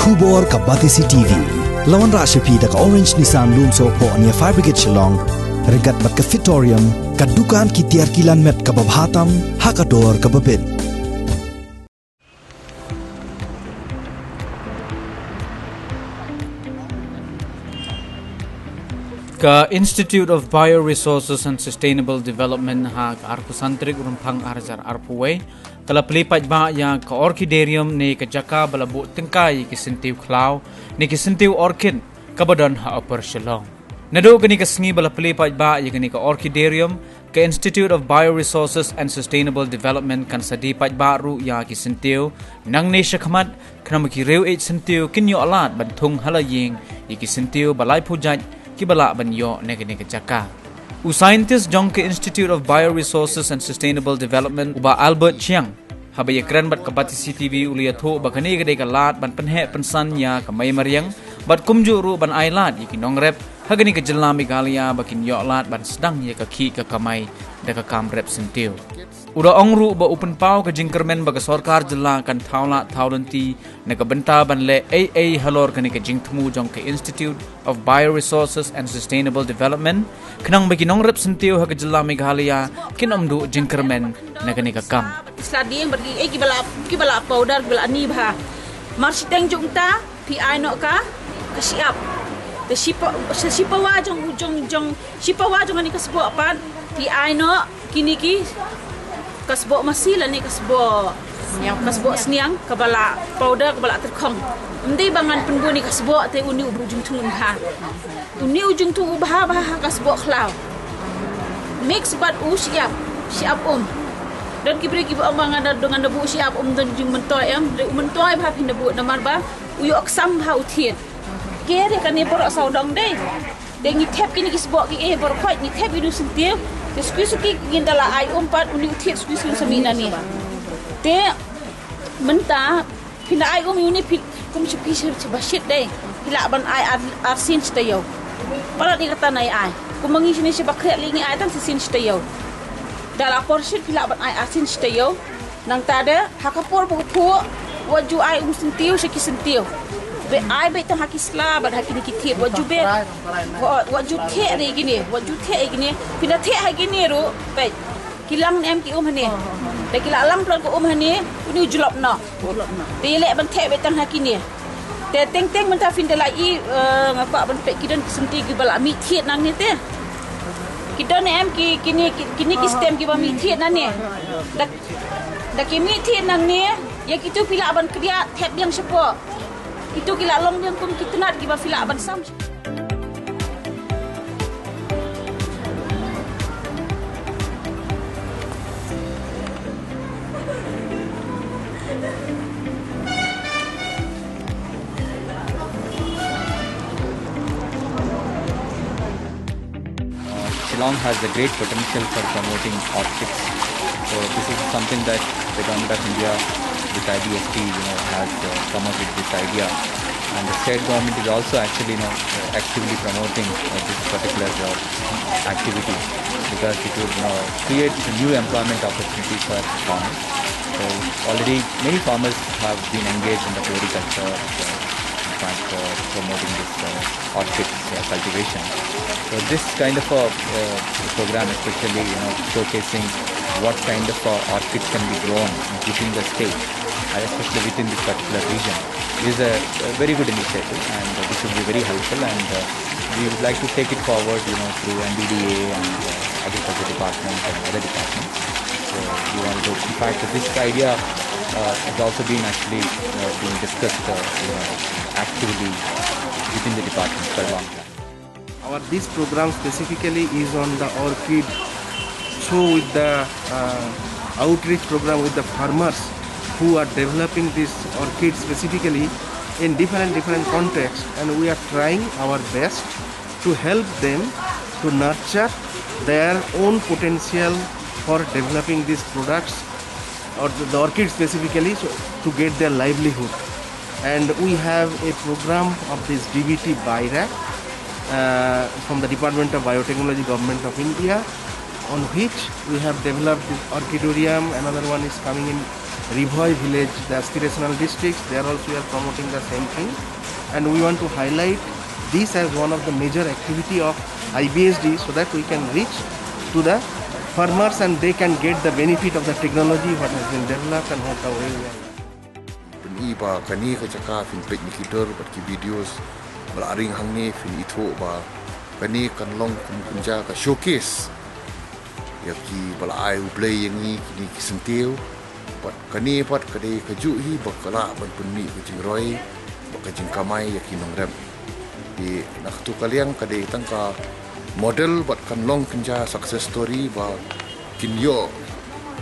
Kubor ka Batisi TV. Lawan Rashapi da ka Orange Nissan Lumso po ania Fire Brigade Shillong. Regat bat ka Fitorium. Ka dukan ki tiar kilan met ka babhatam. Hakador ka babin. Ka Institute of Bioresources and Sustainable Development ha ka arkusantrik rumpang arjar arpuwe kala Paidbah yang ka Orchidarium ni ka jaka balabu tengkai ki Syntiew Clau ni ki Syntiew Orchid kabadan ha upper Shillong. Nado gani ka sngi bala Paidbah yang gani ka Orchidarium ka Institute of Bioresources and Sustainable Development kan sadi Paidbah ru ya ki Syntiew nang ne shakmat kana ki reu e Syntiew kinyo alat bantung halaying ki Syntiew balai pujat kibala banyo negani kecaka. Scientist jong ke Institute of Bioresources and Sustainable Development uba Albert Chiang habaya keren bat kabati CTV uliatho bakani gede kalat ban penhe pensan ya kamay mariang bat kumjuru ban ailat yiki nongrep hagani ke jelami galia bakin yolat ban sedang ya kaki ke kamay da ka kamrep Syntiew. Uda ongru ba open pau ke jingkermen baga sorkar jela kan thaulat thaulanti nagabenta ban le AA halor kani ke jingtmu jong ke Institute of Bioresources and Sustainable Development kenang bagi nongrep Syntiew ha ke jela Meghalaya kinomdu jingkermen nagani ka kam Slading bagi kibala powder kibala ni bah marsiteng jungta PI no ka siap the sipa wajong sipa wajong ni kasbo apan PI no kini ki kasbo masila ni kasbo sniang kabala powder kabala terkong ndi bangan penbu ni kasbo te uni ujung tung ha uni ujung tung ubah kasbo khlau mix bat siap dan kibri amang ada dengan debu siap dan jing mentoy mentoy bah pin debu namar ba uyo aksam ha uthiet kere kan ni borok saudang dei dengi tap kini kisbo ki borok khoi ni tap idu Syntiew diskusi gindala ai umpat uni uthiet diskusi samina ni te menta pina ai uni kum chupi basit dei pila ban ai arsin stayo para di kata nai ai kumangi sini sebakret lingi ai tan sin stayo dalam porsi pila ban ai asin Syntiew nang tada hakapor buku waju ai Syntiew seki Syntiew be ai be tang hakisla ban hakini kiti waju be waju the re gini pina the ha gini ru be kilang em ki hane de kilang plan ko hane uni julop no de le ban the be tang hakini te teng ban ta fin de lai ngapa ban pe kidan Syntiew gi bala mi thiet nang ni te kita ni em kini ki stem ki bami thiet nan ni da ki mi thiet nan ni ya kitu pila ban kriya thep yang sepo itu kila long yang kum kitnat ki ba pila ban sam Shillong has a great potential for promoting orchids. So this is something that the government of India with Ibsd has come up with this idea, and the state government is also actually actively promoting this particular activity because it would create new employment opportunities for farmers. So already many farmers have been engaged in the floriculture for promoting this orchid cultivation. So this kind of a program, especially showcasing what kind of orchids can be grown within the state, especially within this particular region, is a very good initiative, and this will be very helpful. And we would like to take it forward, through NDDA and Agriculture Department and other departments. So we want to, in fact, this idea has also been actually being discussed actively within the department for a long time. This program specifically is on the orchid, so with the outreach program with the farmers who are developing this orchid specifically in different contexts, and we are trying our best to help them to nurture their own potential for developing these products or the orchid specifically, so to get their livelihood. And we have a program of this DBT BIRAC from the Department of Biotechnology, Government of India, on which we have developed this orchidorium. Another one is coming in Rivoy village, the aspirational districts. There also we are promoting the same thing, and we want to highlight this as one of the major activity of Ibsd, so that we can reach to the farmers and they can get the benefit of the technology what has been developed and what the way we are. Iba kani ka caka fin picnicator bat ki videos balaring hangne fin itho ba kani kan long kunja ka showcase ya ki balai play yang ni kini ki Syntiew bat kani pat kade ka ju hi bakala ban punmi ku jingroi baka jingkamai ya ki nongrem di nak tu kaliang kade tangka model bat kan long kunja success story ba kinyo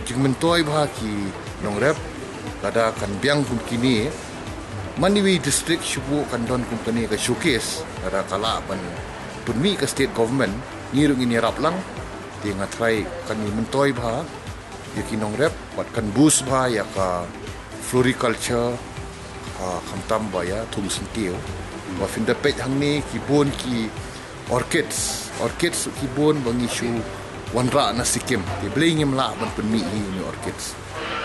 jingmentoi ba ki nongrem kada kan biang kum kini Maniwi district shubu kan don company ka showcase kada kala ban punmi ka state government ngirung ini rap lang ti ngatrai kan ni mentoi bha yakinong rep bat kan boost bha ya ka floriculture khamtam ba ya thum Syntiew wa fin da pej hang ni ki bon ki orchids ki bon bangi shu wanra na sikim ti blingim la ban punmi hi ni orchids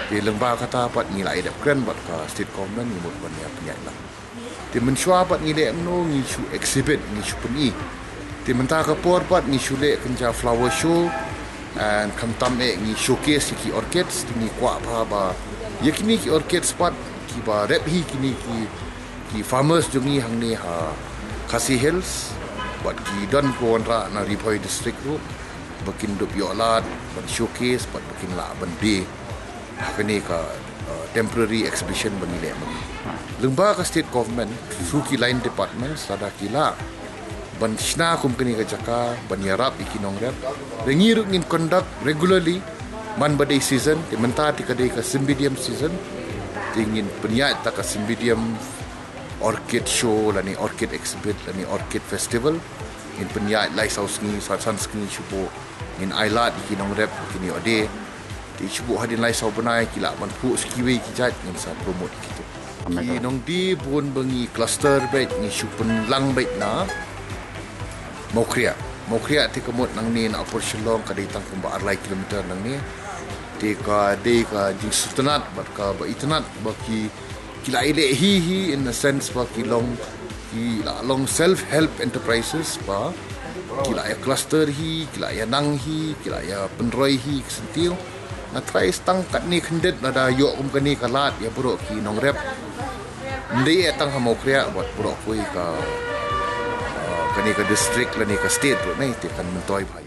di lembah kata pat ngilai dap kren bat ka state government ni mut ban ya penyai lah ti menshua pat ngile no ngi shu exhibit ngi shu peni ti menta ka por pat ngi shu le kenja flower show and kamtam ngi showcase ki orchids ti ni kwa ba yakini ki orchids pat ki ba rep hi kini ki farmers jungi hang ni ha Khasi Hills bat ki don ko ra na Rivoy district ru bakin dup yolat ban showcase pat bakin la ban day kini ka temporary exhibition bangile lembah ka state government through ki line departments sada kila ban shna company ka jaka ban yarap ikinong rep rengiru ngin conduct regularly man badai season di menta ti kadai ka Syntiew season tingin penyat ta ka Syntiew orchid show lani orchid exhibit lani orchid festival in penyat lighthouse ni sunscreen shubo in island ikinong rep kini ode ti cubu hadin lai sau benai kila man pu skiwi kijat ngin sa promote gitu ki nong di bon bengi cluster bet ni supun lang bet na mokria ti kemut nang ni na apor Shillong ka ditang kumba arlai kilometer nang ni ti ka jing sutenat bat ka ba itnat ba ki kila ile hi in the sense ba ki long self help enterprises ba kila ya cluster hi kila ya nang hi kila ya penroi hi Syntiew na try stang kat ni khendet na da yo company kalat ya buruk ki nong rep ndi etang ha mokria buat buruk kui ka kani ka district lani ka state ro nai ti kan mentoi bhai